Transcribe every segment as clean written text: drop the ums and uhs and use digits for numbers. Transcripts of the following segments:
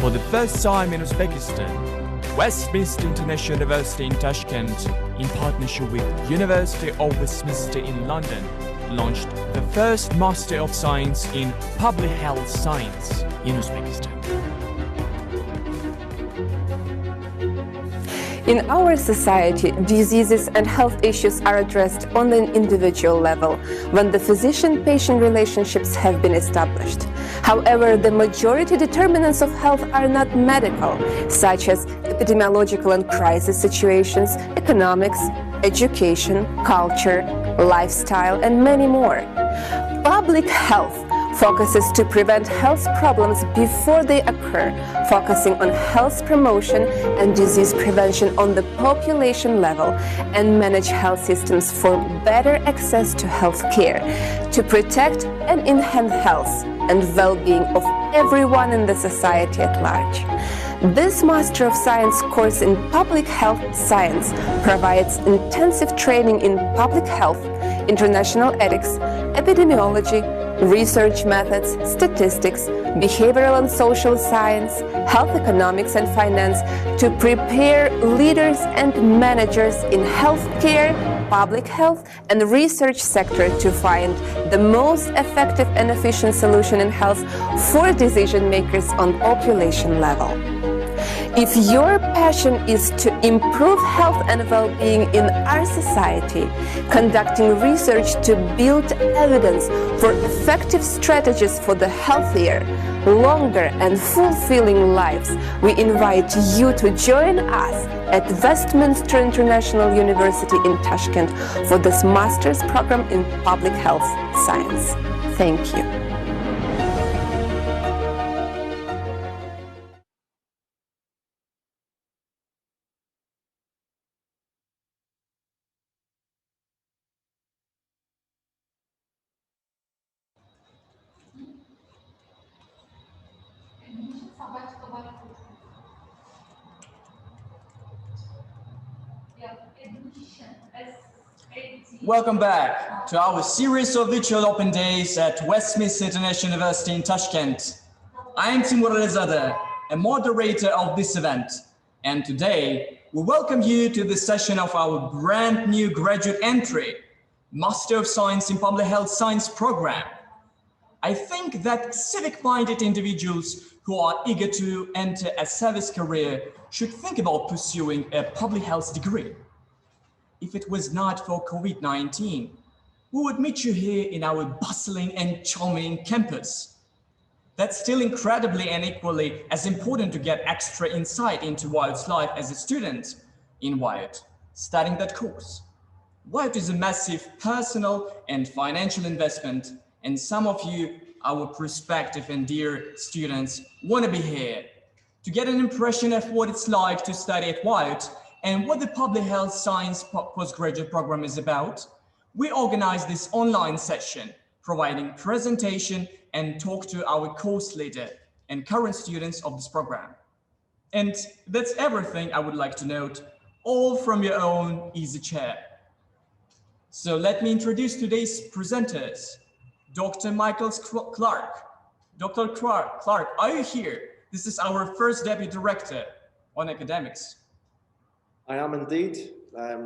For the first time in Uzbekistan, Westminster International University in Tashkent, in partnership with University of Westminster in London, launched the first Master of Science in Public Health Science in Uzbekistan. In our society, diseases and health issues are addressed on an individual level when the physician-patient relationships have been established. However, the majority determinants of health are not medical, such as epidemiological and crisis situations, economics, education, culture, lifestyle, and many more. Public health focuses to prevent health problems before they occur, focusing on health promotion and disease prevention on the population level, and manage health systems for better access to health care, to protect and enhance health and well-being of everyone in the society at large. This Master of Science course in Public Health Science provides intensive training in public health, international ethics, epidemiology, research methods, statistics, behavioral and social science, health economics and finance to prepare leaders and managers in healthcare, public health and research sector to find the most effective and efficient solution in health for decision makers on population level. If your passion is to improve health and well-being in our society, conducting research to build evidence for effective strategies for the healthier, longer and fulfilling lives, we invite you to join us at Westminster International University in Tashkent for this master's program in Public Health Science. Thank you. Welcome back to our series of virtual open days at Westminster International University in Tashkent. I am Timur Rezade, a moderator of this event, and today we welcome you to the session of our brand new graduate entry, Master of Science in Public Health Science program. I think that civic-minded individuals who are eager to enter a service career should think about pursuing a public health degree. If it was not for COVID-19, we would meet you here in our bustling and charming campus. That's still incredibly and equally as important to get extra insight into Wyatt's life as a student in Wyatt, studying that course. Wyatt is a massive personal and financial investment, and some of you, our prospective and dear students, want to be here to get an impression of what it's like to study at Wyatt and what the Public Health Science postgraduate program is about. We organized this online session, providing presentation and talk to our course leader and current students of this program. And that's everything I would like to note, all from your own easy chair. So let me introduce today's presenters. Dr. Michael Clark. Dr. Clark, are you here? This is our first deputy director on academics. I am indeed,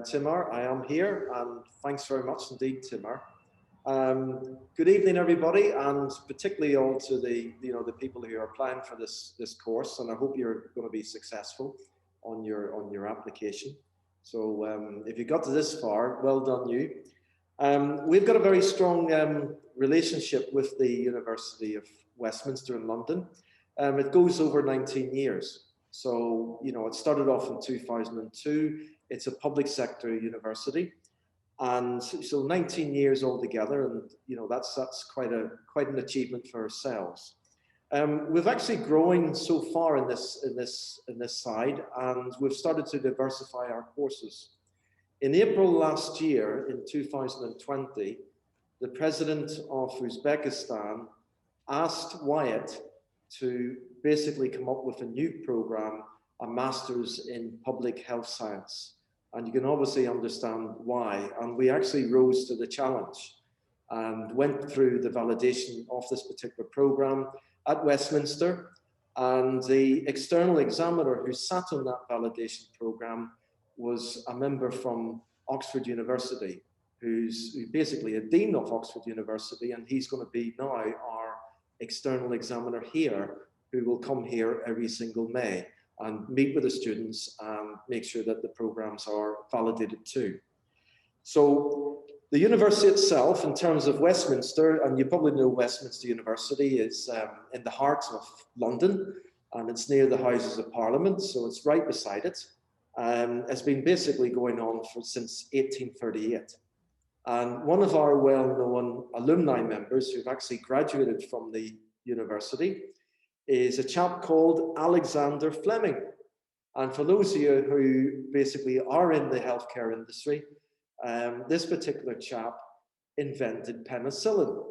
Timur. I am here, and thanks very much indeed, Timur. Good evening, everybody, and particularly all to the people who are applying for this course. And I hope you're going to be successful on your application. So if you got to this far, well done you. We've got a very strong relationship with the University of Westminster in London. It goes over 19 years. So, it started off in 2002. It's a public sector university. And so 19 years altogether, and that's quite an achievement for ourselves. We've actually grown so far in this side, and we've started to diversify our courses. In April last year, in 2020, the president of Uzbekistan asked Wyatt to basically come up with a new program, a master's in public health science. And you can obviously understand why. And we actually rose to the challenge and went through the validation of this particular program at Westminster. And the external examiner who sat on that validation program was a member from Oxford University, who's basically a dean of Oxford University, and he's going to be now our external examiner here, who will come here every single May and meet with the students and make sure that the programs are validated too. So the university itself, in terms of Westminster, and you probably know Westminster University is in the heart of London, and it's near the Houses of Parliament, so it's right beside it. It's been basically going on since 1838. And one of our well-known alumni members who've actually graduated from the university is a chap called Alexander Fleming. And for those of you who basically are in the healthcare industry, this particular chap invented penicillin.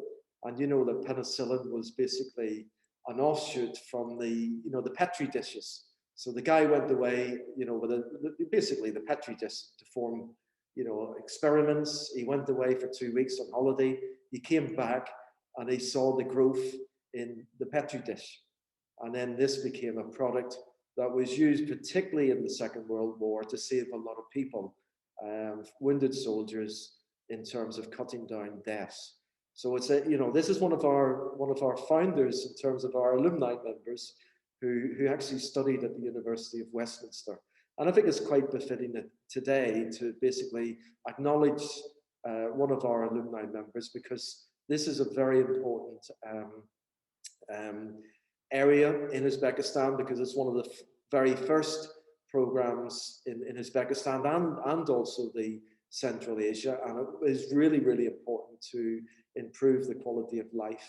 And you know that penicillin was basically an offshoot from the Petri dishes. So the guy went away, with basically the Petri dish to form, experiments. He went away for 2 weeks on holiday. He came back and he saw the growth in the Petri dish. And then this became a product that was used particularly in the Second World War to save a lot of people, wounded soldiers, in terms of cutting down deaths. So it's this is one of our founders in terms of our alumni members who actually studied at the University of Westminster. And I think it's quite befitting that today to basically acknowledge one of our alumni members, because this is a very important area in Uzbekistan, because it's one of the very first programs in Uzbekistan and also the Central Asia, and it is really, really important to improve the quality of life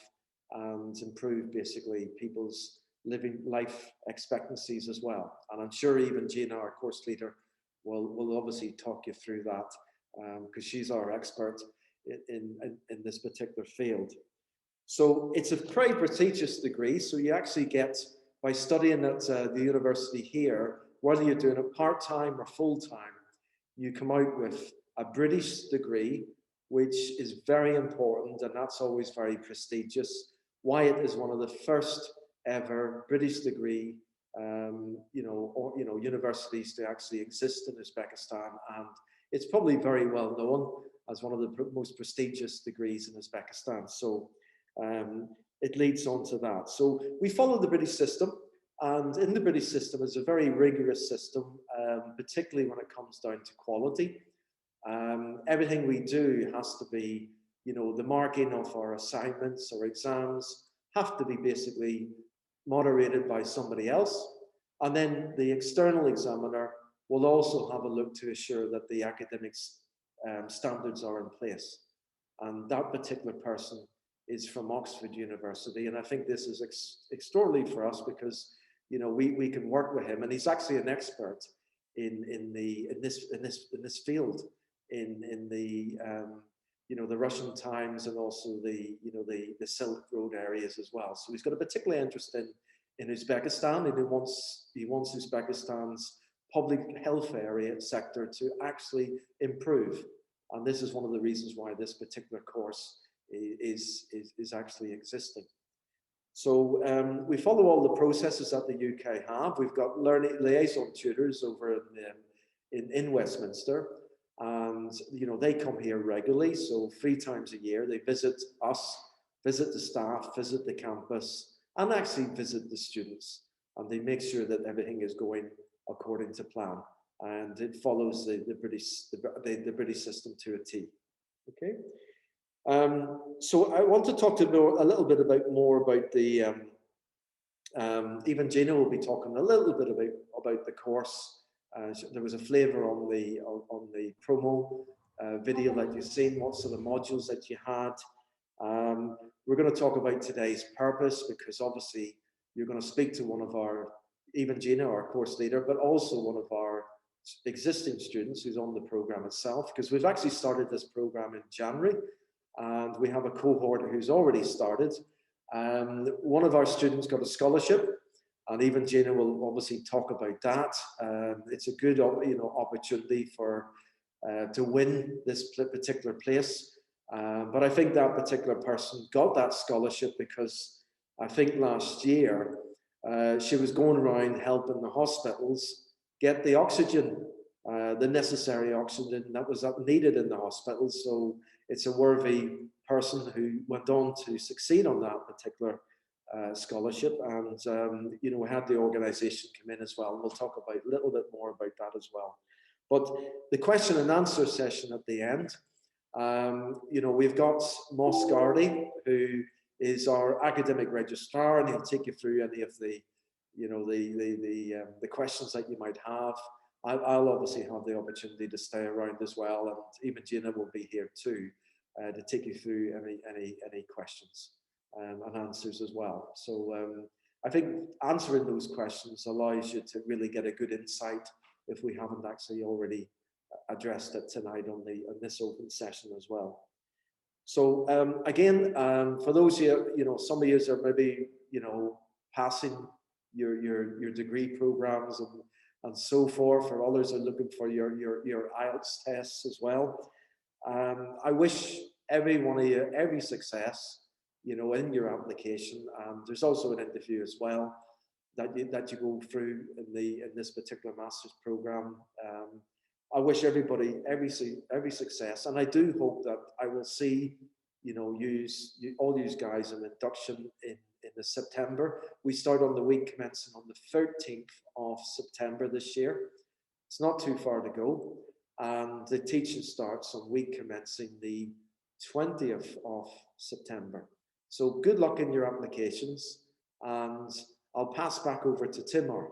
and improve basically people's living life expectancies as well. And I'm sure even Gina, our course leader, will obviously talk you through that, because she's our expert in this particular field. So it's a very prestigious degree. So you actually get, by studying at the university here, whether you're doing it part-time or full-time, you come out with a British degree, which is very important, and that's always very prestigious. Wyatt is one of the first ever British degree, universities to actually exist in Uzbekistan, and it's probably very well known as one of the most prestigious degrees in Uzbekistan. So it leads on to that. So we follow the British system, and in the British system is a very rigorous system, particularly when it comes down to quality. Everything we do has to be, the marking of our assignments or exams have to be basically moderated by somebody else. And then the external examiner will also have a look to assure that the academic standards are in place. And that particular person is from Oxford University. And I think this is extraordinary for us because, we can work with him, and he's actually an expert in this field, in the Russian times and also the Silk Road areas as well. So he's got a particular interest in Uzbekistan, and he wants Uzbekistan's public health area sector to actually improve. And this is one of the reasons why this particular course is actually existing. So we follow all the processes that the UK have. We've got learning liaison tutors over in Westminster, and they come here regularly. So 3 times a year they visit us, visit the staff, visit the campus, and actually visit the students. And they make sure that everything is going according to plan, and it follows the British system to a T. Okay. So I want to talk a little bit more about the, even Gina will be talking a little bit about the course. There was a flavor on the promo video that you've seen, what sort of modules that you had. We're going to talk about today's purpose, because obviously you're going to speak to one of our, even Gina, our course leader, but also one of our existing students who's on the program itself, because we've actually started this program in January. And we have a cohort who's already started. One of our students got a scholarship, and even Gina will obviously talk about that. It's a good, opportunity to win this particular place. But I think that particular person got that scholarship because I think last year She was going around helping the hospitals get the oxygen, the necessary oxygen that was needed in the hospitals. So it's a worthy person who went on to succeed on that particular scholarship. And, you know, we had the organization come in as well. And we'll talk about a little bit more about that as well. But the question and answer session at the end, you know, we've got Moss Gardy, who is our academic registrar, and he'll take you through any of the, you know, the questions that you might have. I'll obviously have the opportunity to stay around as well, and even Gina will be here too to take you through any questions and answers as well. So I think answering those questions allows you to really get a good insight if we haven't actually already addressed it tonight on this open session as well. So again, for those here, you know, some of you are maybe, you know, passing your degree programs and so forth, or others are looking for your IELTS tests as well. I wish every one of you every success, you know, in your application. And there's also an interview as well that you go through in this particular master's program. I wish everybody every success, and I do hope that I will see, you know, all you guys in induction in the September. We start on the week commencing on the 13th of September this year. It's not too far to go, and the teaching starts on week commencing the 20th of September. So good luck in your applications, and I'll pass back over to Timur.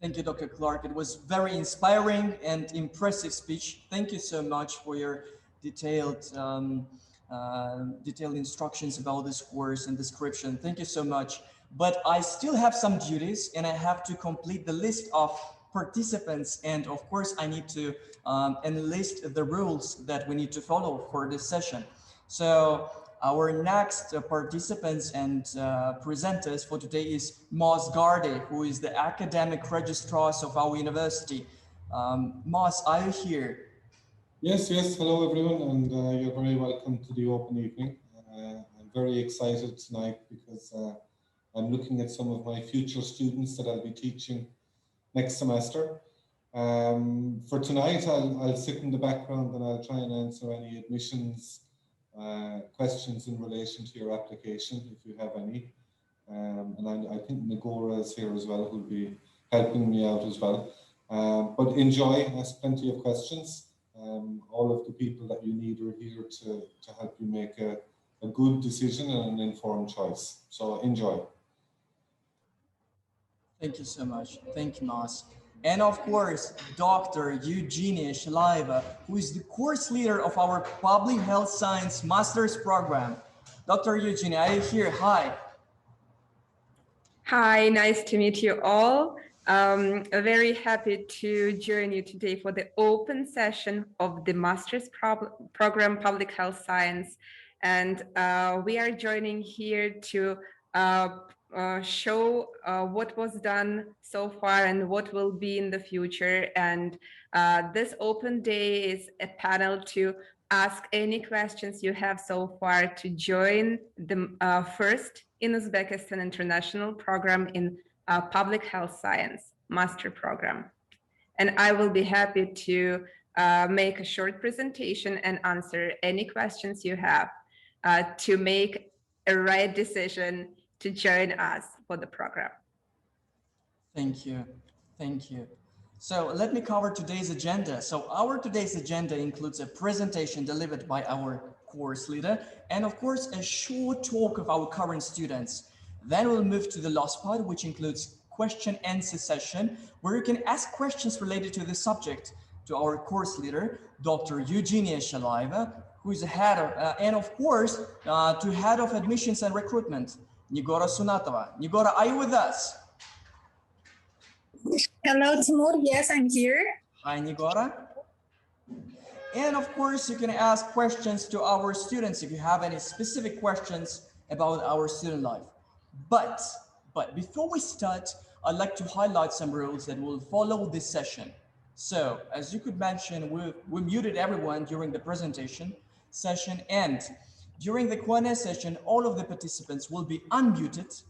Thank you, Dr. Clark. It was very inspiring and impressive speech. Thank you so much for your detailed instructions about this course and description. Thank you so much. But I still have some duties, and I have to complete the list of participants. And of course, I need to enlist the rules that we need to follow for this session. So our next participants and presenters for today is Moss Gardy, who is the academic registrar of our university. Moss, are you here? Yes, hello everyone, and you're very welcome to the open evening. I'm very excited tonight because I'm looking at some of my future students that I'll be teaching next semester. For tonight, I'll sit in the background and I'll try and answer any admissions questions in relation to your application, if you have any. And I think Nagora is here as well, who'll be helping me out as well. But enjoy, ask plenty of questions. All of the people that you need are here to help you make a good decision and an informed choice. So enjoy. Thank you so much. Thank you, Moss. And of course, Dr. Eugenia Shalaiva, who is the course leader of our Public Health Science Master's Program. Dr. Eugenia, are you here? Hi. Hi, nice to meet you all. Very happy to join you today for the open session of the Master's Program Public Health Science. And we are joining here to show what was done so far and what will be in the future. And this open day is a panel to ask any questions you have so far to join the first in Uzbekistan International Program in Public Health Science Master Program. And I will be happy to make a short presentation and answer any questions you have to make a right decision to join us for the program. Thank you. Thank you. So let me cover today's agenda. So our today's agenda includes a presentation delivered by our course leader, and of course, a short talk of our current students. Then we'll move to the last part, which includes question answer session, where you can ask questions related to the subject to our course leader, Dr. Eugenia Shalaiva, who is the head of, and of course, to head of admissions and recruitment, Nigora Sunatova. Nigora, are you with us? Hello, Timur. Yes, I'm here. Hi, Nigora. And of course, you can ask questions to our students if you have any specific questions about our student life. But before we start, I'd like to highlight some rules that will follow this session. So, as you could mention, we muted everyone during the presentation session, and during the Q&A session, all of the participants will be unmuted,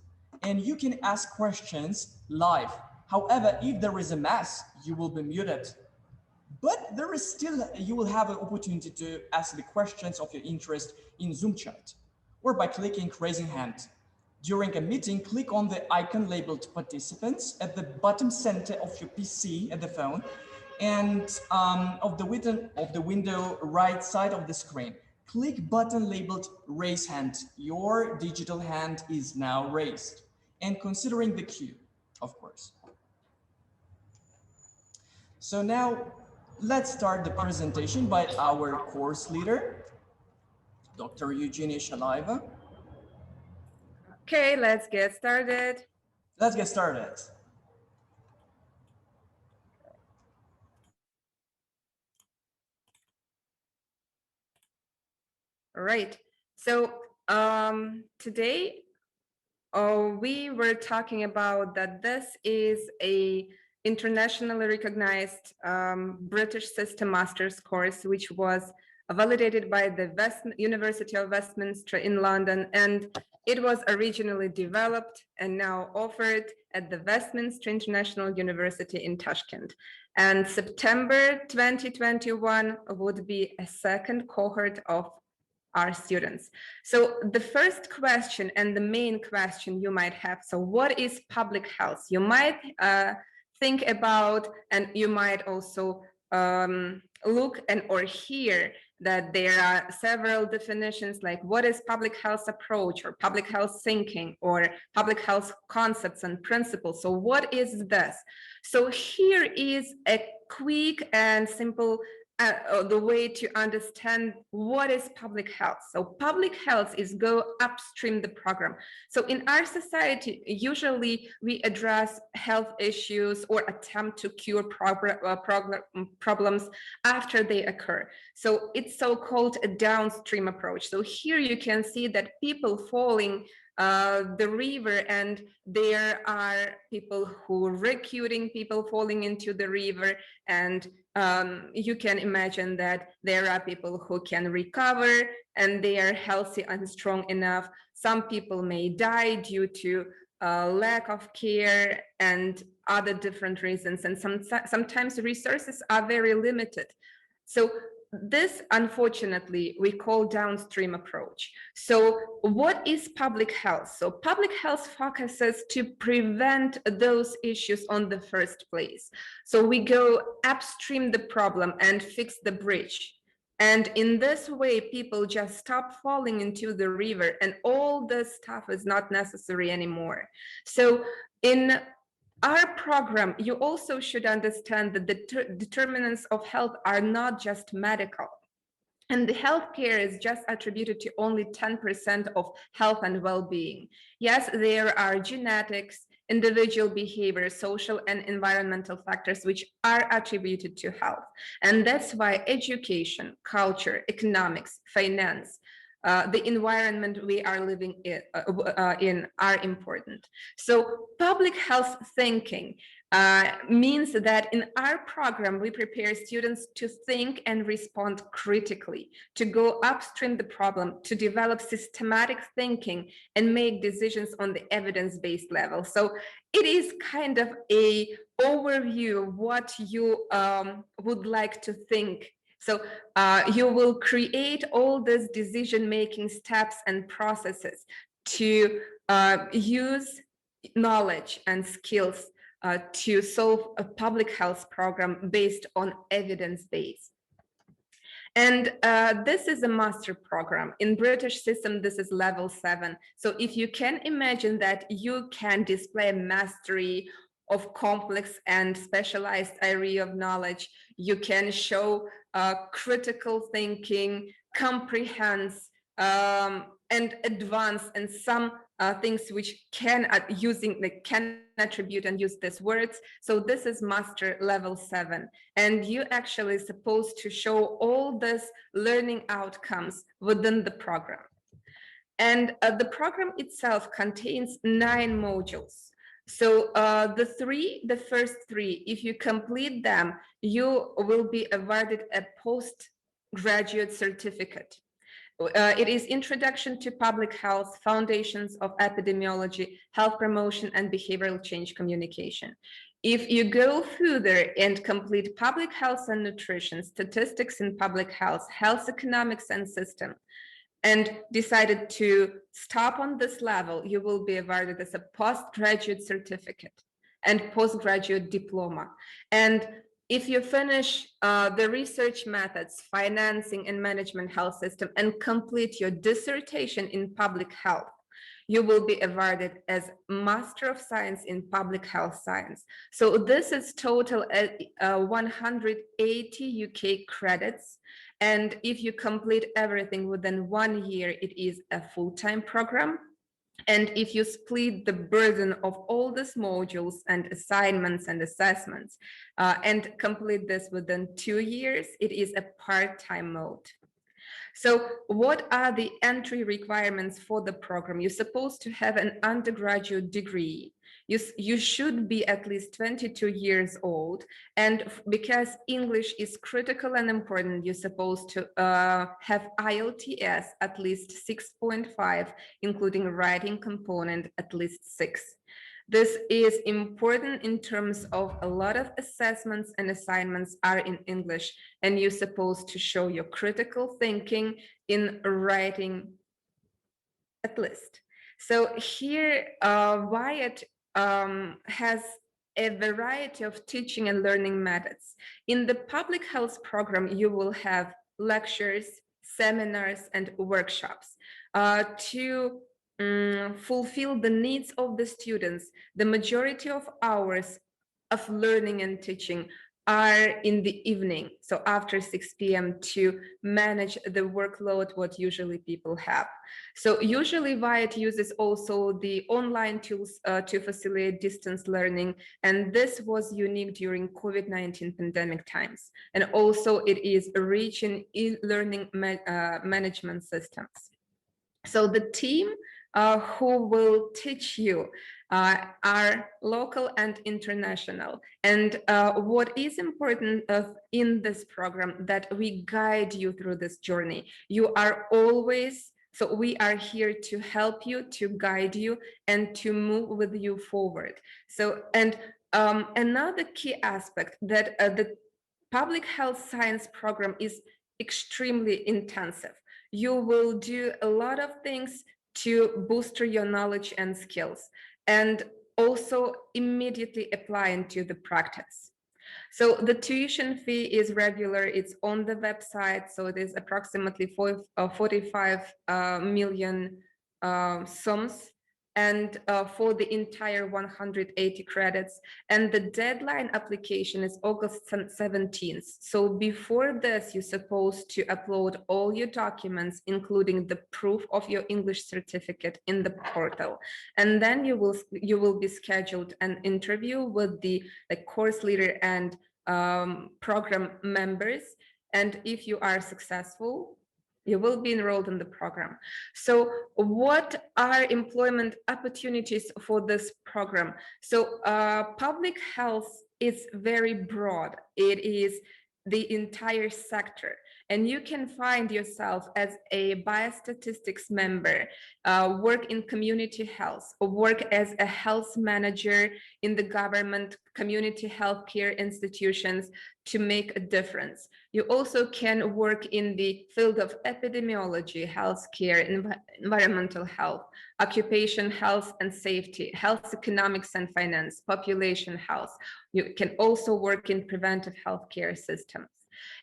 and you can ask questions live. However, if there is a mess, you will be muted. But there is still, you will have an opportunity to ask the questions of your interest in Zoom chat or by clicking raising hand. During a meeting, click on the icon labeled participants at the bottom center of your PC at the phone and of the window right side of the screen. Click button labeled raise hand. Your digital hand is now raised and considering the queue, of course. So now let's start the presentation by our course leader, Dr. Eugenia Shalaiva. Okay, let's get started. Let's get started. All right. So today we were talking about that this is a internationally recognized British system master's course, which was validated by the University of Westminster in London, and it was originally developed and now offered at the Westminster International University in Tashkent. And September 2021 would be a second cohort of our students. So the first question and the main question you might have, so what is public health? You might think about, and you might also look and or hear that there are several definitions like what is public health approach or public health thinking or public health concepts and principles. So what is this? So here is a quick and simple the way to understand what is public health. So public health is go upstream the program. So in our society, usually we address health issues or attempt to cure problems after they occur. So it's so-called a downstream approach. So here you can see that people falling the river, and there are people who are recruiting people falling into the river, and you can imagine that there are people who can recover and they are healthy and strong enough. Some people may die due to lack of care and other different reasons, and sometimes resources are very limited. So this, unfortunately, we call downstream approach. So what is public health? So public health focuses to prevent those issues on the first place. So we go upstream the problem and fix the bridge. And in this way, people just stop falling into the river, and all this stuff is not necessary anymore. So in our program, you also should understand that the determinants of health are not just medical. And the healthcare is just attributed to only 10% of health and well-being. Yes, there are genetics, individual behavior, social and environmental factors which are attributed to health. And that's why education, culture, economics, finance, the environment we are living in are important. So public health thinking means that in our program, we prepare students to think and respond critically, to go upstream the problem, to develop systematic thinking and make decisions on the evidence-based level. So it is kind of a overview of what you would like to think. So you will create all these decision-making steps and processes to use knowledge and skills to solve a public health program based on evidence base. And this is a master program. In British system, this is level 7. So if you can imagine that you can display mastery of complex and specialized area of knowledge, you can show critical thinking, comprehends, and advance, and some things which can attribute and use these words. So this is master level 7, and you actually supposed to show all these learning outcomes within the program. And the program itself contains 9 modules. So the first 3, if you complete them, you will be awarded a postgraduate certificate, It is Introduction to Public Health, Foundations of Epidemiology, Health Promotion and Behavioral Change Communication. If you go further and complete Public Health and Nutrition, Statistics in Public Health, Health Economics and System, and decided to stop on this level, you will be awarded as a postgraduate certificate and postgraduate diploma. And if you finish the research methods, financing and management health system and complete your dissertation in public health, you will be awarded as Master of Science in Public Health Science. So this is total 180 UK credits. And if you complete everything within 1 year, it is a full-time program. And if you split the burden of all these modules and assignments and assessments and complete this within 2 years, it is a part-time mode. So what are the entry requirements for the program? You're supposed to have an undergraduate degree. You should be at least 22 years old. And because English is critical and important, you're supposed to have IELTS at least 6.5, including writing component at least 6. This is important in terms of a lot of assessments and assignments are in English, and you're supposed to show your critical thinking in writing at least. So here, Wyatt has a variety of teaching and learning methods. In the public health program, you will have lectures, seminars, and workshops to fulfill the needs of the students. The majority of hours of learning and teaching are in the evening, so after 6 p.m. to manage the workload what usually people have. So usually Wyatt uses also the online tools to facilitate distance learning, and this was unique during COVID-19 pandemic times. And also it is rich in e-learning management systems. So the team who will teach you are local and international. And what is important in this program that we guide you through this journey. You are always, so we are here to help you, to guide you, and to move with you forward. So, and another key aspect that the public health science program is extremely intensive. You will do a lot of things to boost your knowledge and skills, and also immediately apply into the practice. So the tuition fee is regular, it's on the website, so it is approximately 45 million sums, and for the entire 180 credits. And the deadline application is August 17th. So before this, you're supposed to upload all your documents, including the proof of your English certificate in the portal. And then you will be scheduled an interview with the course leader and program members. And if you are successful, you will be enrolled in the program. So what are employment opportunities for this program? So public health is very broad. It is the entire sector. And you can find yourself as a biostatistics member, work in community health, or work as a health manager in the government community healthcare institutions to make a difference. You also can work in the field of epidemiology, healthcare, environmental health, occupation health and safety, health economics and finance, population health. You can also work in preventive healthcare systems.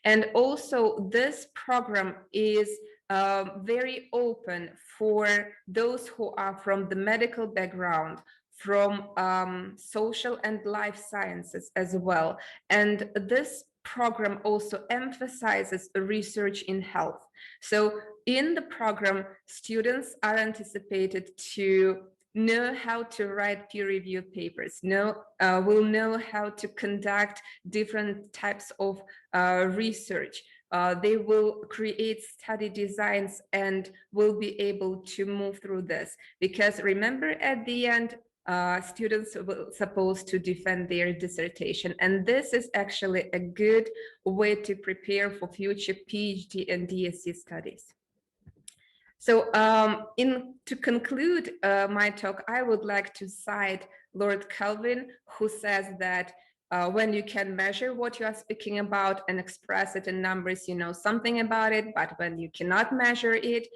And also this program is very open for those who are from the medical background, from social and life sciences as well. And this program also emphasizes research in health. So in the program, students are anticipated to know how to write peer-reviewed papers, will know how to conduct different types of research. They will create study designs and will be able to move through this. Because remember, at the end, students were supposed to defend their dissertation. And this is actually a good way to prepare for future PhD and DSc studies. So to conclude my talk, I would like to cite Lord Kelvin, who says that when you can measure what you are speaking about and express it in numbers, you know something about it, but when you cannot measure it,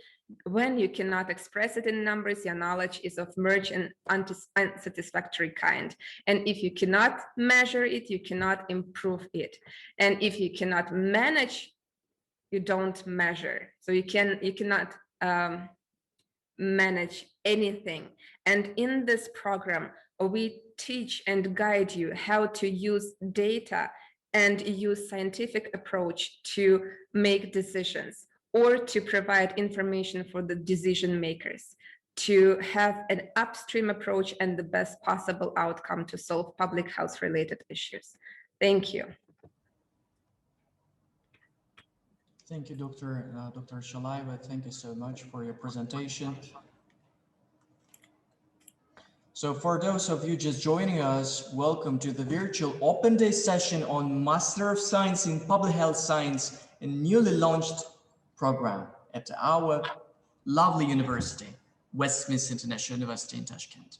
when you cannot express it in numbers, your knowledge is of merged and unsatisfactory kind. And if you cannot measure it, you cannot improve it. And if you cannot manage, you don't measure. So you cannot manage anything. And in this program, we teach and guide you how to use data and use scientific approach to make decisions, or to provide information for the decision makers, to have an upstream approach and the best possible outcome to solve public health related issues. Thank you. Thank you, Dr. Shalaeva. Thank you so much for your presentation. So for those of you just joining us, welcome to the virtual open day session on Master of Science in Public Health Science, a newly launched program at our lovely university, Westminster International University in Tashkent.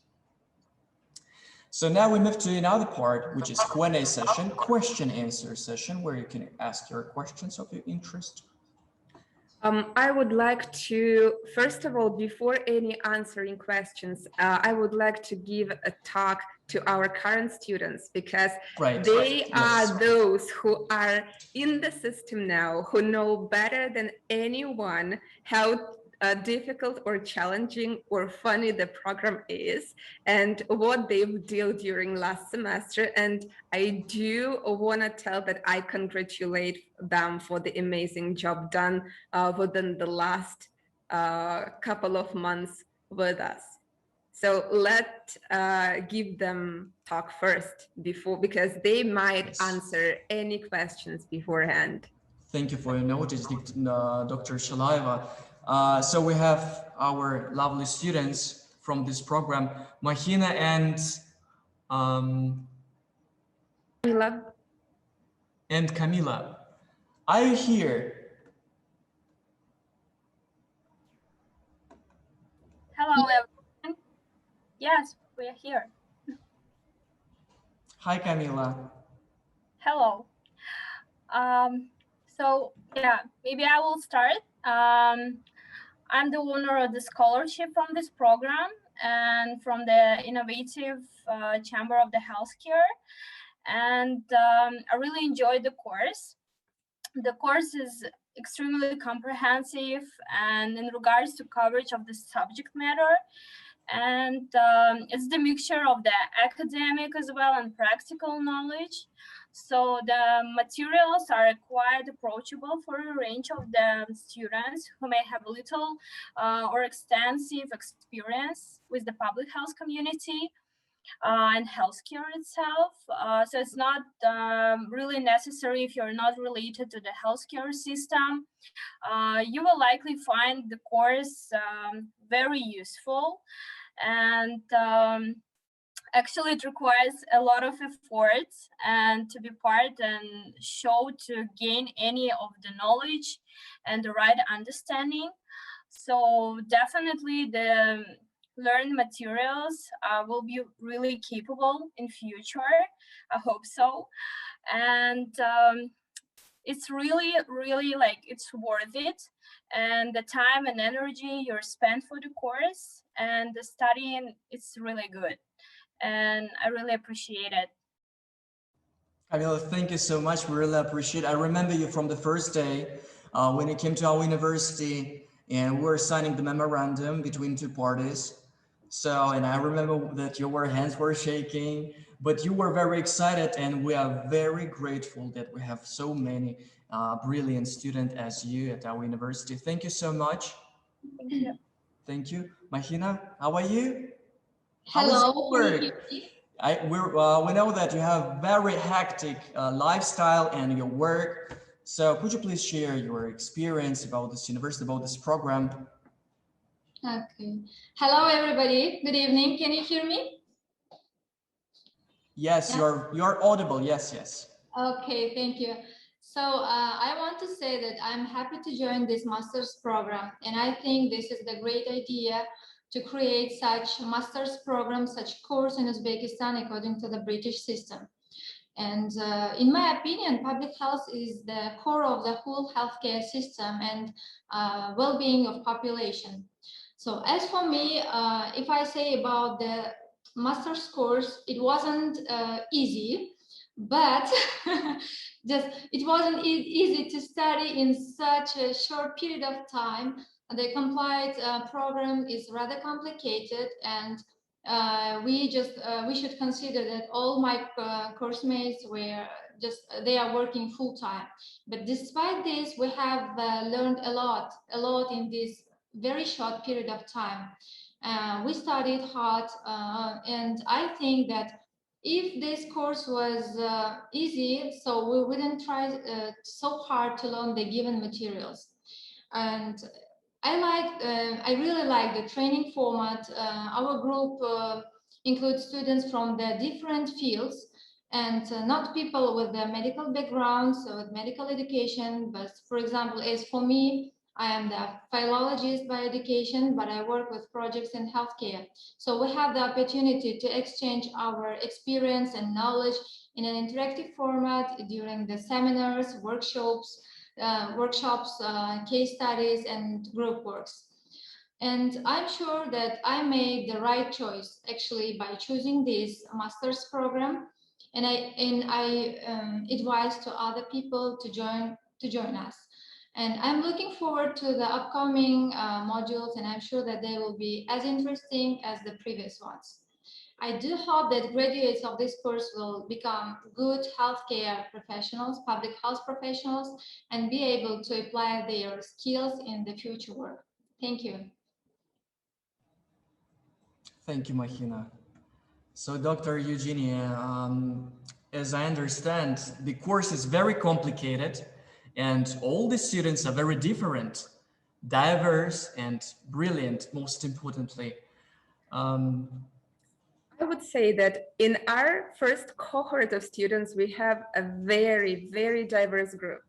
So now we move to another part, which is Q&A session, question answer session, where you can ask your questions of your interest. I would like to, first of all, before any answering questions, I would like to give a talk to our current students, because they are those who are in the system now, who know better than anyone how difficult or challenging or funny the program is and what they've dealt during last semester. And I do want to tell that I congratulate them for the amazing job done within the last couple of months with us. So let's give them talk first because they might answer any questions beforehand. Thank you for your notice, Dr. Shalaeva. So we have our lovely students from this program, Mahina and Camila. Are you here? Hello, everyone. Yes, we are here. Hi, Camila. Hello. So yeah, maybe I will start. I'm the owner of the scholarship from this program and from the Innovative Chamber of the Healthcare. And I really enjoyed the course. The course is extremely comprehensive and in regards to coverage of the subject matter. And it's the mixture of the academic as well and practical knowledge. So the materials are quite approachable for a range of the students who may have little or extensive experience with the public health community and healthcare itself. So it's not really necessary if you're not related to the healthcare system. You will likely find the course very useful, and actually it requires a lot of effort and to be part and show to gain any of the knowledge and the right understanding. So definitely the learned materials will be really capable in future. I hope so. And it's really like it's worth it, and the time and energy you're spent for the course and the studying, it's really good, and I really appreciate it. Camila, thank you so much. We really appreciate it. I remember you from the first day when you came to our university and we were signing the memorandum between two parties. So, and I remember that your hands were shaking, but you were very excited, and we are very grateful that we have so many brilliant students as you at our university. Thank you so much. Thank you. Thank you. Mahina, how are you? Hello. We know that you have very hectic lifestyle and your work. So could you please share your experience about this university, about this program? Okay. Hello, everybody. Good evening. Can you hear me? Yes, yeah. You're audible. Yes, yes. Okay, thank you. So I want to say that I'm happy to join this master's program, and I think this is the great idea to create such master's program, such course in Uzbekistan according to the British system. And in my opinion, public health is the core of the whole healthcare system and well-being of population. So as for me, if I say about the master's course, it wasn't easy, but it wasn't easy to study in such a short period of time. The compliant program is rather complicated, and we should consider that all my course mates were they are working full time. But despite this, we have learned a lot in this very short period of time. We studied hard, and I think that if this course was easy, so we wouldn't try so hard to learn the given materials. And I really like the training format. Our group includes students from the different fields, and not people with the medical backgrounds or with medical education, but for example, as for me, I am the philologist by education, but I work with projects in healthcare. So we have the opportunity to exchange our experience and knowledge in an interactive format during the seminars, workshops, case studies, and group works. And I'm sure that I made the right choice actually by choosing this master's program, and I advise to other people to join us. And I'm looking forward to the upcoming modules, and I'm sure that they will be as interesting as the previous ones. I do hope that graduates of this course will become good healthcare professionals, public health professionals, and be able to apply their skills in the future work. Thank you. Thank you, Mahina. So, Dr. Eugenia, as I understand, the course is very complicated and all the students are very different, diverse and brilliant, most importantly. I would say that in our first cohort of students, we have a very, very diverse group,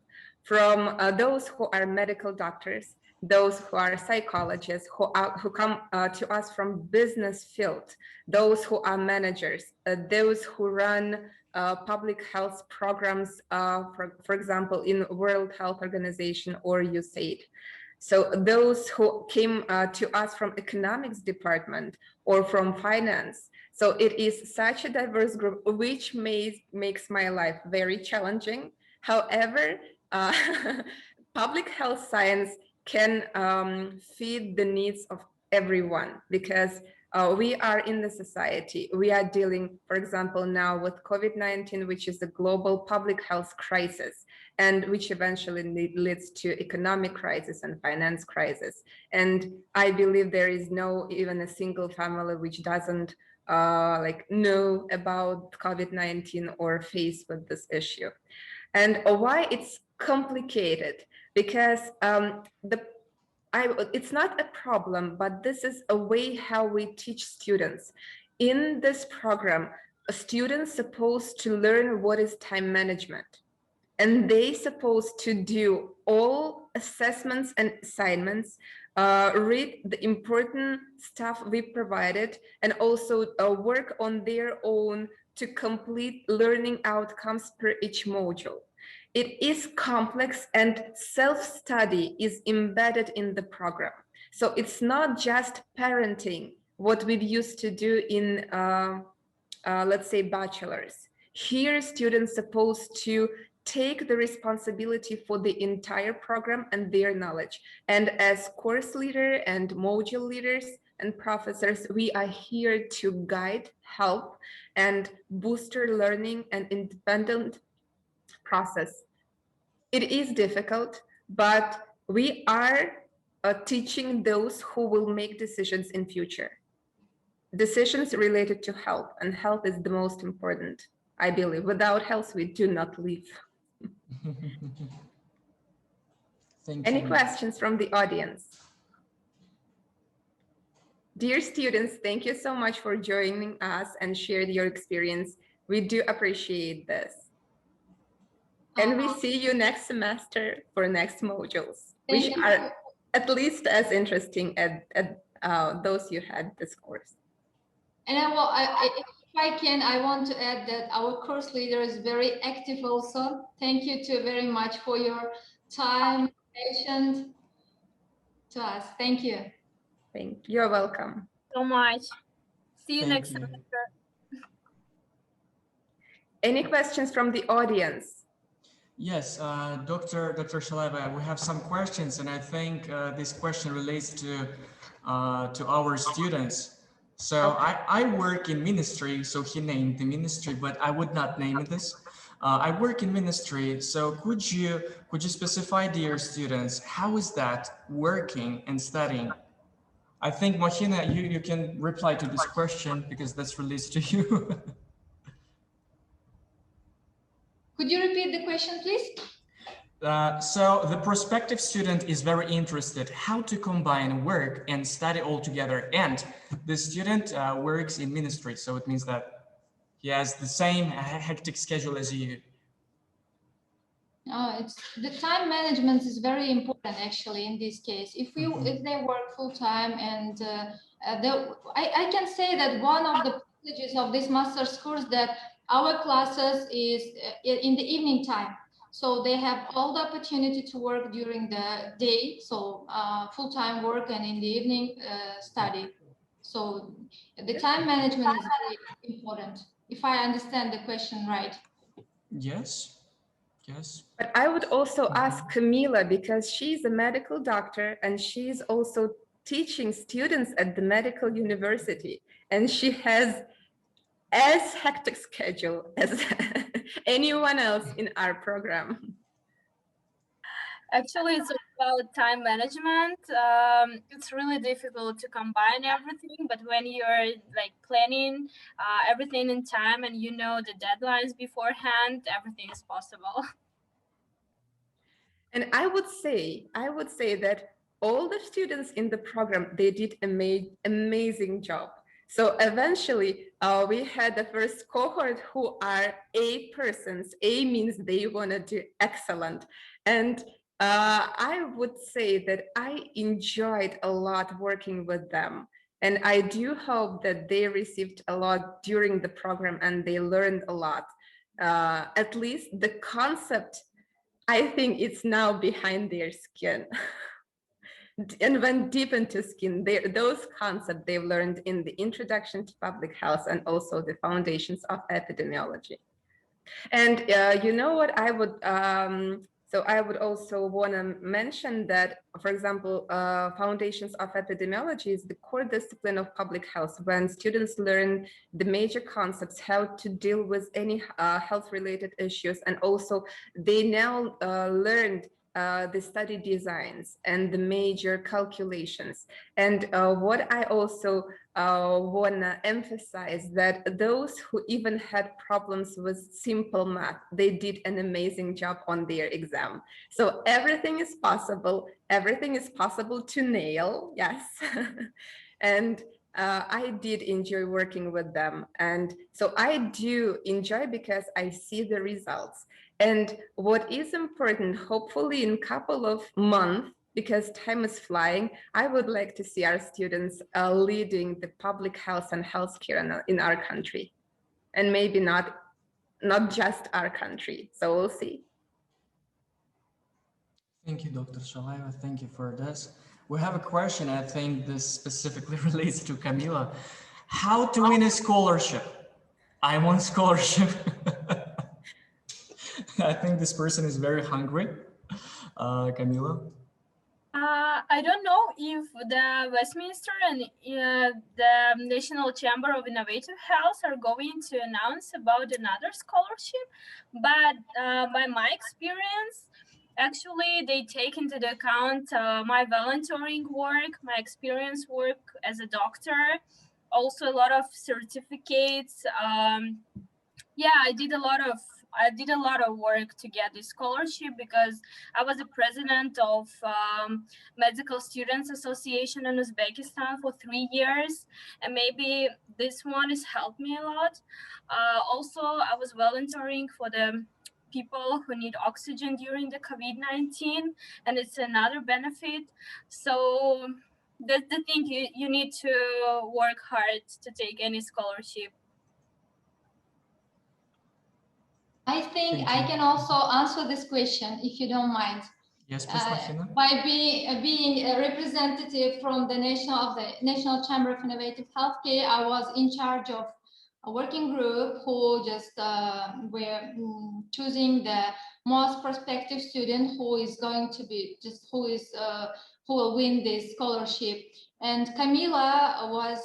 from those who are medical doctors, those who are psychologists, who come to us from business field, those who are managers, those who run public health programs, for example, in World Health Organization or USAID. So those who came to us from economics department or from finance. So it is such a diverse group, which makes my life very challenging. However, public health science can feed the needs of everyone, because we are in the society. We are dealing, for example, now with COVID-19, which is a global public health crisis, and which eventually leads to economic crisis and finance crisis. And I believe there is no even a single family which doesn't know about COVID-19 or face with this issue. And why it's complicated, because it's not a problem, but this is a way how we teach students. In this program, a student's supposed to learn what is time management, and they supposed to do all assessments and assignments, read the important stuff we provided, and also work on their own to complete learning outcomes per each module. It is complex, and self-study is embedded in the program. So it's not just parenting, what we used to do in, let's say, bachelor's. Here, students supposed to take the responsibility for the entire program and their knowledge. And as course leader and module leaders and professors, we are here to guide, help, and booster learning and independent process. It is difficult, but we are teaching those who will make decisions in future. Decisions related to health, and health is the most important, I believe. Without health, we do not live. Any questions from the audience? Dear students, thank you so much for joining us and sharing your experience. We do appreciate this. And we see you next semester for next modules, which are at least as interesting as those you had this course. And if I can, I want to add that our course leader is very active also. Thank you very much for your time, patience to us. Thank you. You're welcome. So much. See you Thank next you. semester. Any questions from the audience? Yes, Dr. Shaleva, we have some questions, and I think this question relates to our students. So Okay. I work in ministry, so he named the ministry, but I would not name this. I work in ministry, so could you specify, dear students, how is that working and studying? I think, Mohina, you can reply to this question because that's relates to you. Could you repeat the question, please? So the prospective student is very interested how to combine work and study all together, and the student works in ministry, so it means that he has the same hectic schedule as you. It's the time management is very important actually in this case. If they work full time, and I can say that one of the privileges of this master's course that our classes is in the evening time. So they have all the opportunity to work during the day, so full-time work, and in the evening study. So the time management is very important, if I understand the question right. Yes, yes. But I would also ask Camila, because she's a medical doctor and she's also teaching students at the medical university, and she has as hectic schedule as anyone else in our program. Actually, it's about time management. It's really difficult to combine everything, but when you're like planning everything in time and you know the deadlines beforehand, everything is possible. And I would say that all the students in the program, they did amazing job. So eventually we had the first cohort who are A persons. A means they want to do excellent. And I would say that I enjoyed a lot working with them. And I do hope that they received a lot during the program and they learned a lot. At least the concept, I think it's now behind their skin and went deep into skin. Those concepts they've learned in the Introduction to Public Health and also the Foundations of Epidemiology. And you know what I would, so I would also want to mention that, for example, Foundations of Epidemiology is the core discipline of public health, when students learn the major concepts, how to deal with any health-related issues, and also they now learned the study designs and the major calculations. And what I also want to emphasize, that those who even had problems with simple math, they did an amazing job on their exam. So everything is possible to nail, yes. And I did enjoy working with them. And so I do enjoy because I see the results. And what is important, hopefully in a couple of months, because time is flying, I would like to see our students leading the public health and healthcare in our country, and maybe not just our country. So we'll see. Thank you, Dr. Shaleva. Thank you for this. We have a question. I think this specifically relates to Camila. How to win a scholarship? I want scholarship. I think this person is very hungry. Camila? I don't know if the Westminster and the National Chamber of Innovative Health are going to announce about another scholarship, but by my experience, actually they take into the account my volunteering work, my experience work as a doctor, also a lot of certificates. Yeah, I did a lot of work to get this scholarship, because I was the president of Medical Students Association in Uzbekistan for 3 years, and maybe this one has helped me a lot. Also, I was volunteering for the people who need oxygen during the COVID-19, and it's another benefit. So that's the thing, you need to work hard to take any scholarship. I think I can also answer this question if you don't mind. Yes, please, Martina. By being a representative from the National Chamber of Innovative Healthcare, I was in charge of a working group who just were choosing the most prospective student who is going to be who will win this scholarship. And Camila was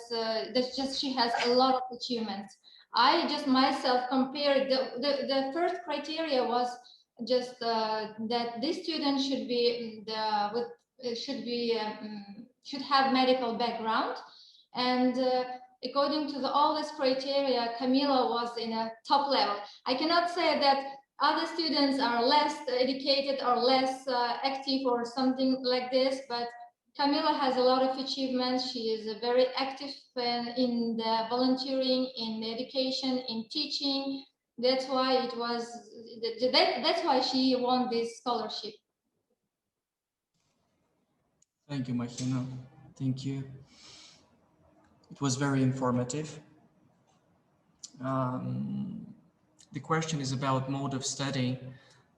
she has a lot of achievements. I just myself compared the first criteria was just that this student should be should have medical background, and according to all this criteria, Camila was in a top level. I cannot say that other students are less educated or less active or something like this, but Camila has a lot of achievements. She is very active in the volunteering, in education, in teaching. That's why it was. That's why she won this scholarship. Thank you, Martina. Thank you. It was very informative. The question is about mode of study.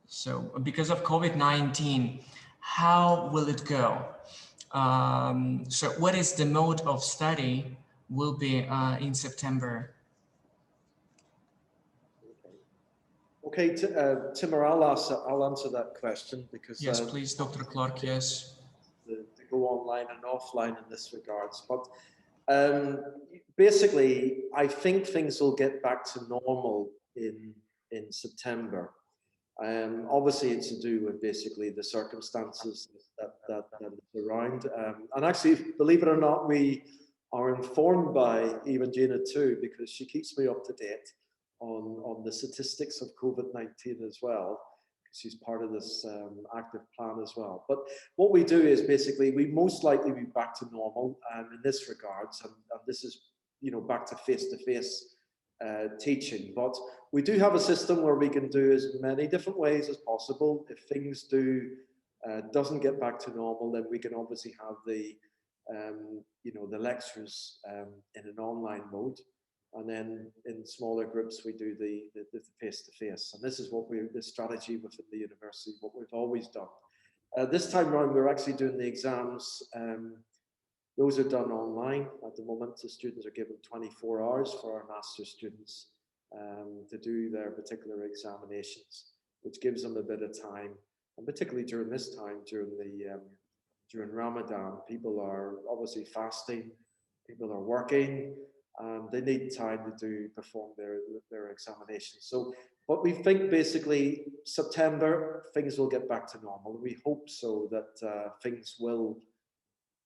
So, because of COVID-19, how will it go? So what is the mode of study will be in September? Okay, Timur, I'll answer that question because yes, please, Dr. Clark. Yes, to go online and offline in this regards, but basically, I think things will get back to normal in September. Obviously, it's to do with basically the circumstances that is around. And actually, believe it or not, we are informed by Evangelina too, because she keeps me up to date on the statistics of COVID-19 as well. She's part of this active plan as well. But what we do is basically we most likely be back to normal in this regards, and this is back to face-to-face teaching. But we do have a system where we can do as many different ways as possible. If things doesn't get back to normal, then we can obviously have the the lectures in an online mode, and then in smaller groups we do the face-to-face. And this is what the strategy within the university, what we've always done. This time around, we're actually doing the exams. Those are done online at the moment. The students are given 24 hours for our master's students to do their particular examinations, which gives them a bit of time. And particularly during this time, during Ramadan, people are obviously fasting, people are working, and they need time to perform their examinations. So, but we think basically September things will get back to normal. We hope so that things will,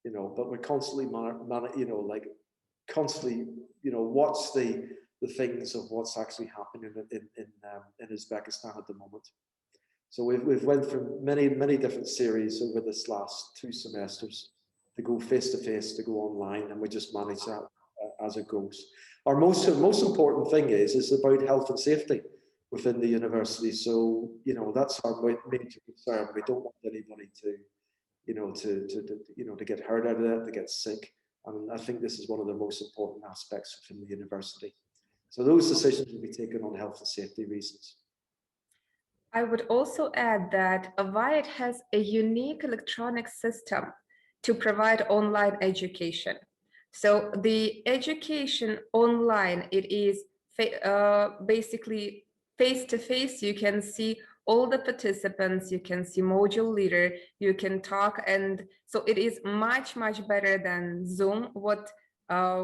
but we're constantly watch the things of what's actually happening in Uzbekistan at the moment. So we've went through many different series over this last 2 semesters to go face-to-face, to go online, and we just manage that as it goes. Our most important thing is about health and safety within the university. So that's our major concern. We don't want anybody to get hurt out of that, to get sick. And I think this is one of the most important aspects within the university. So those decisions will be taken on health and safety reasons. I would also add that Avayat has a unique electronic system to provide online education. So the education online, it is basically face-to-face. You can see all the participants, you can see module leader, you can talk, and so it is much better than Zoom, what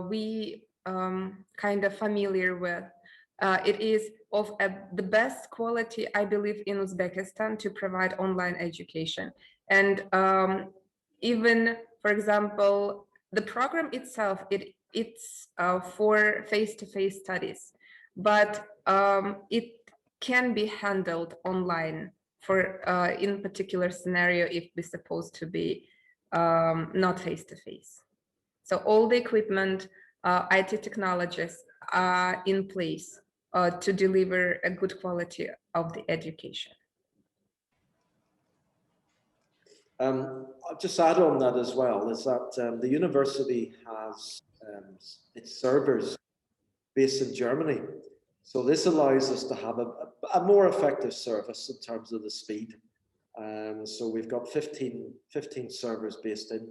we kind of familiar with. It is of the best quality, I believe, in Uzbekistan to provide online education. And even, for example, the program itself, it's for face-to-face studies, but it can be handled online for in particular scenario if we're supposed to be not face-to-face. So all the equipment, IT technologies are in place to deliver a good quality of the education. I'll just add on that as well, is that the university has its servers based in Germany. So this allows us to have a more effective service in terms of the speed. So we've got 15 servers based in,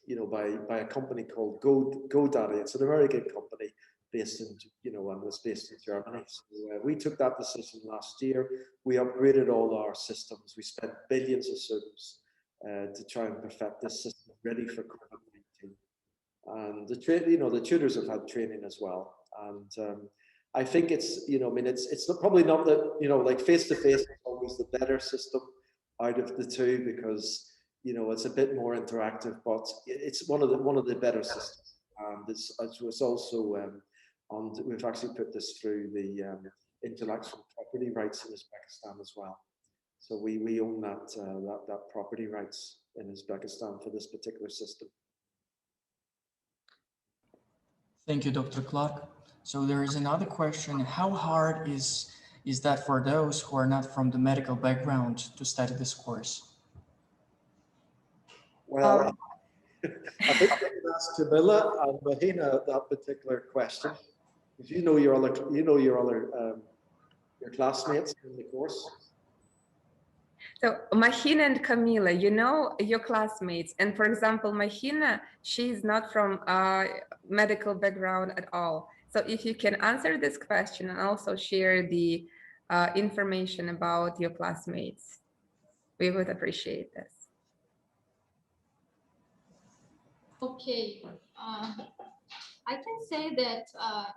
you know, by a company called GoDaddy. It's an American company based in, you know, and was based in Germany. So we took that decision last year. We upgraded all our systems. We spent billions of servers to try and perfect this system ready for COVID-19. And the tutors have had training as well. And I think it's, you know, I mean, it's probably not that, you know, like face-to-face is always the better system out of the two, because, you know, it's a bit more interactive, but it's one of the better systems. And it's also we've actually put this through the intellectual property rights in Uzbekistan as well. So we own that property rights in Uzbekistan for this particular system. Thank you, Dr. Clark. So there is another question: how hard is that for those who are not from the medical background to study this course? Well, I think I can ask Camilla and Mahina that particular question, because you know your classmates in the course. So Mahina and Camila, you know your classmates, and for example, Mahina, she is not from a medical background at all. So if you can answer this question and also share the information about your classmates, we would appreciate this. Okay, I can say that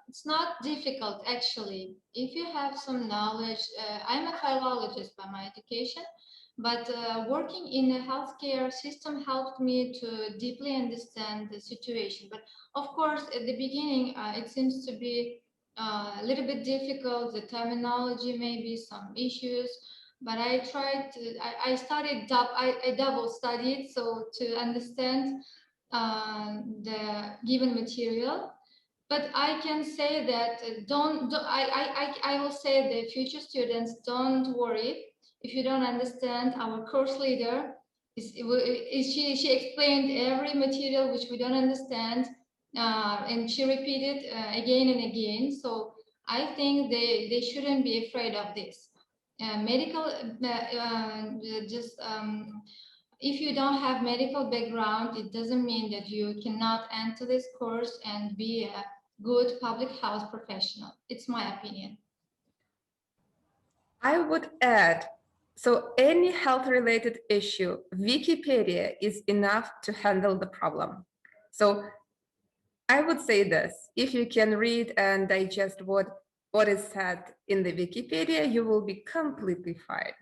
it's not difficult actually. If you have some knowledge, I'm a philologist by my education, but working in the healthcare system helped me to deeply understand the situation. But of course, at the beginning, it seems to be a little bit difficult. The terminology, maybe some issues, but I tried to, I double studied so to understand the given material. But I can say that I will say the future students, don't worry if you don't understand. Our course leader she explained every material which we don't understand, and she repeated again and again. So I think they shouldn't be afraid of this. Medical if you don't have medical background, it doesn't mean that you cannot enter this course and be a good public health professional. It's my opinion. I would add, so any health-related issue, Wikipedia is enough to handle the problem. So I would say this: if you can read and digest what is said in the Wikipedia, you will be completely fine.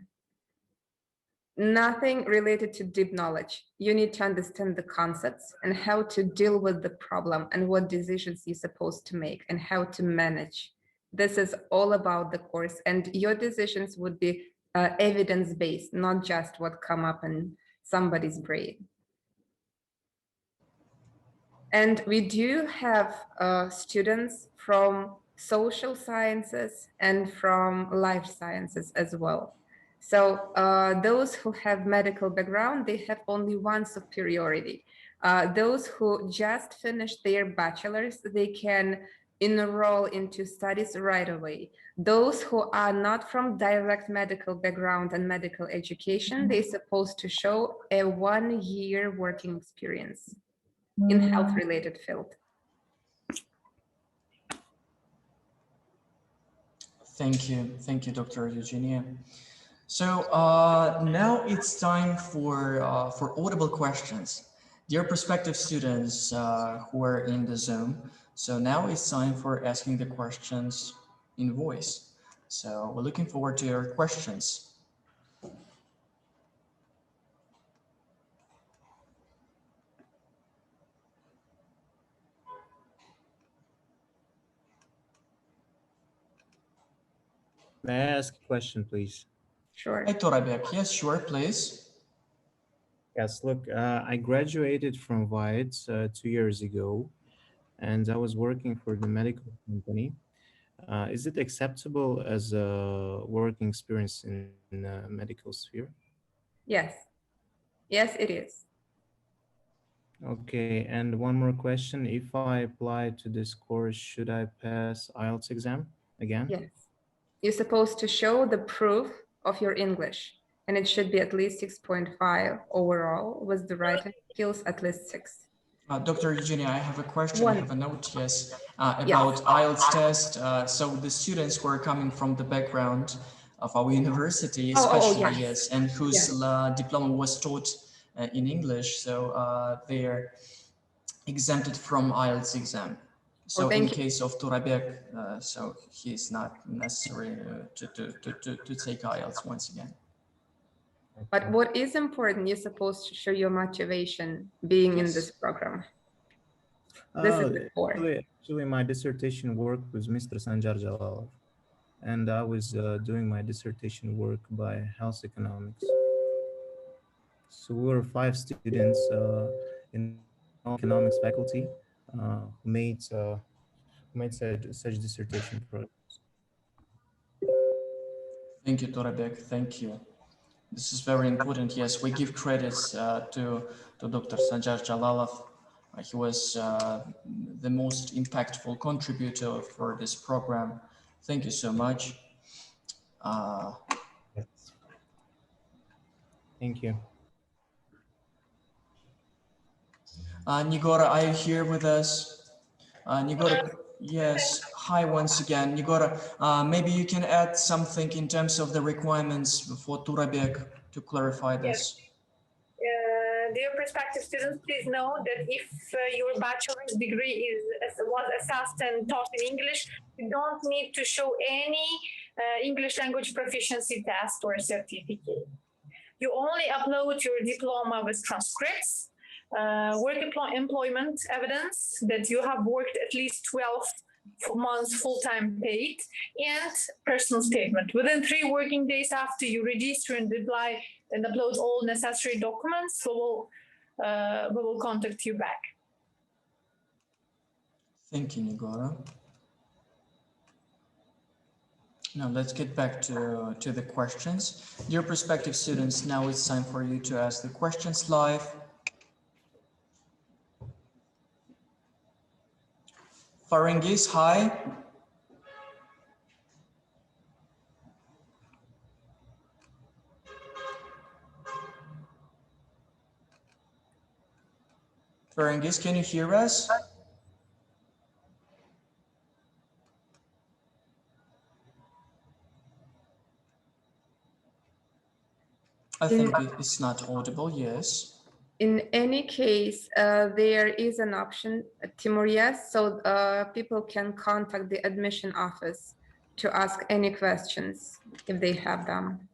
Nothing related to deep knowledge. You need to understand the concepts and how to deal with the problem and what decisions you're supposed to make and how to manage. This is all about the course, and your decisions would be evidence-based, not just what come up in somebody's brain. And we do have students from social sciences and from life sciences as well. So those who have medical background, they have only one superiority. Those who just finished their bachelor's, they can enroll into studies right away. Those who are not from direct medical background and medical education, they're supposed to show a 1-year working experience in health-related field. Thank you, Dr. Eugenia. So now it's time for Audible Questions. Dear prospective students who are in the Zoom, so now it's time for asking the questions in voice. So we're looking forward to your questions. May I ask a question, please? Sure. Hi, Torabek. Yes, sure, please. Yes, look, I graduated from WIDES 2 years ago, and I was working for the medical company. Is it acceptable as a working experience in medical sphere? Yes. Yes, it is. Okay, and one more question. If I apply to this course, should I pass IELTS exam again? Yes. You're supposed to show the proof of your English, and it should be at least 6.5 overall, with the writing skills at least 6. Dr. Eugenia, I have a question. I have a note, yes, about Yes. IELTS test. So the students who are coming from the background of our university, especially, yes, and whose diploma was taught in English, so they're exempted from IELTS exam. So in case of Turabek, so he's not necessary to take IELTS once again. But what is important, you're supposed to show your motivation being in this program. This is the core. Actually, my dissertation work was Mr. Sanjar Jalalov, and I was doing my dissertation work by health economics. So we were 5 students in economics faculty who made such dissertation projects. Thank you, Turabek. Thank you. This is very important. Yes, we give credits to Dr. Sanjar Jalalov. He was the most impactful contributor for this program. Thank you so much. Thank you. Nigora, are you here with us? Nigora, yes. Hi once again. Nigora, maybe you can add something in terms of the requirements for Turabek to clarify this. Dear prospective students, please know that if your bachelor's degree was assessed and taught in English, you don't need to show any English language proficiency test or certificate. You only upload your diploma with transcripts, work employment evidence that you have worked at least 12 months full-time paid, and personal statement. Within 3 working days after you register and apply and upload all necessary documents, we will contact you back. Thank you, Nigora. Now let's get back to the questions. Dear prospective students, now it's time for you to ask the questions live. Farengis, hi. Farengis, can you hear us? I think it's not audible, yes. In any case, there is an option, Timur, yes, so people can contact the admission office to ask any questions if they have them.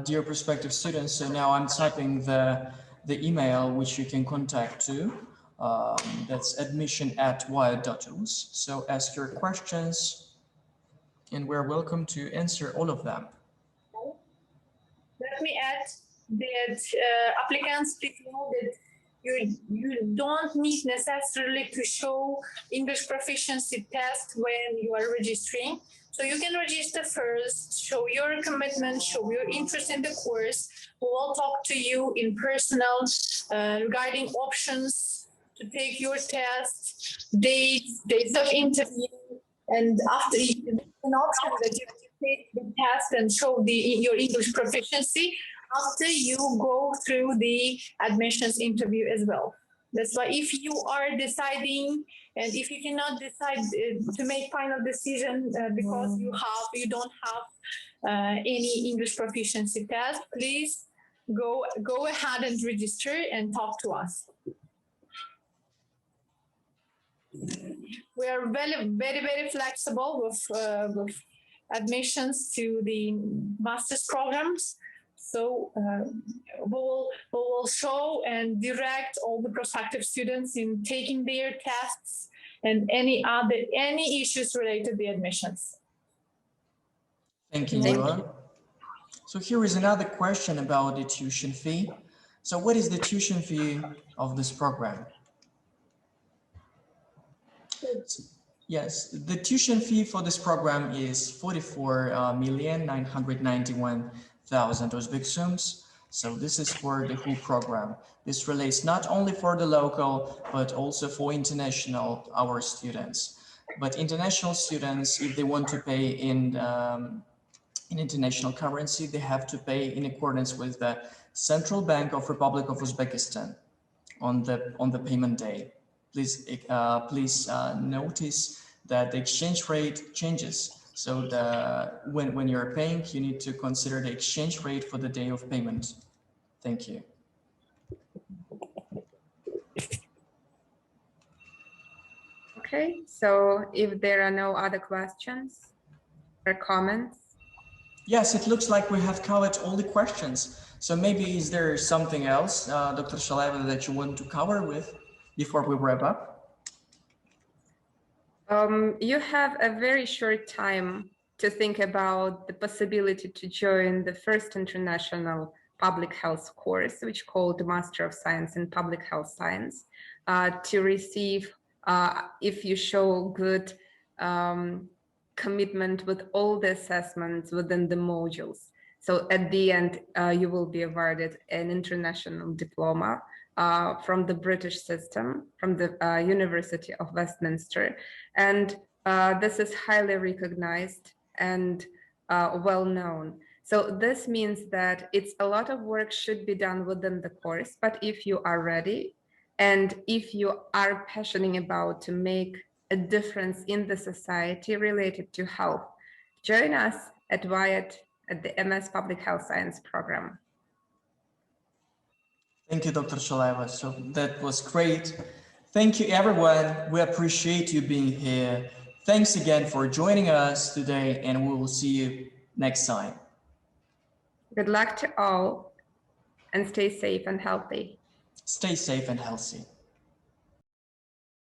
Dear prospective students, so now I'm typing the email which you can contact to. That's admission@wired.us. So ask your questions, and we're welcome to answer all of them. Let me add that applicants, please know that you don't need necessarily to show English proficiency test when you are registering. So you can register first, show your commitment, show your interest in the course. We will talk to you in personal regarding options to take your test, dates of interview, and after an option that you take the test and show your English proficiency after you go through the admissions interview as well. That's why if you are deciding and if you cannot decide to make final decision because you don't have any English proficiency test, please go ahead and register and talk to us. We are very flexible with admissions to the master's programs. So we will show and direct all the prospective students in taking their tests and any issues related to the admissions. Thank you, Nora. So here is another question about the tuition fee. So what is the tuition fee of this program? Yes, the tuition fee for this program is 44,991,000 Uzbek soums. So this is for the whole program. This relates not only for the local, but also for international, our students. But international students, if they want to pay in international currency, they have to pay in accordance with the Central Bank of Republic of Uzbekistan on the payment day. Please notice that the exchange rate changes. So when you're paying, you need to consider the exchange rate for the day of payment. Thank you. Okay, so if there are no other questions or comments. Yes, it looks like we have covered all the questions. So maybe is there something else, Dr. Shalayeva, that you want to cover with before we wrap up? You have a very short time to think about the possibility to join the first international public health course, which called the Master of Science in Public Health Science, to receive, if you show good commitment with all the assessments within the modules. So at the end, you will be awarded an international diploma from the British system, from the University of Westminster. And this is highly recognized and well known. So this means that it's a lot of work should be done within the course, but if you are ready and if you are passionate about to make a difference in the society related to health, join us at WIAT at the MS Public Health Science program. Thank you, Dr. Shalayeva. So that was great. Thank you, everyone. We appreciate you being here. Thanks again for joining us today, and we will see you next time. Good luck to all, and stay safe and healthy. Stay safe and healthy.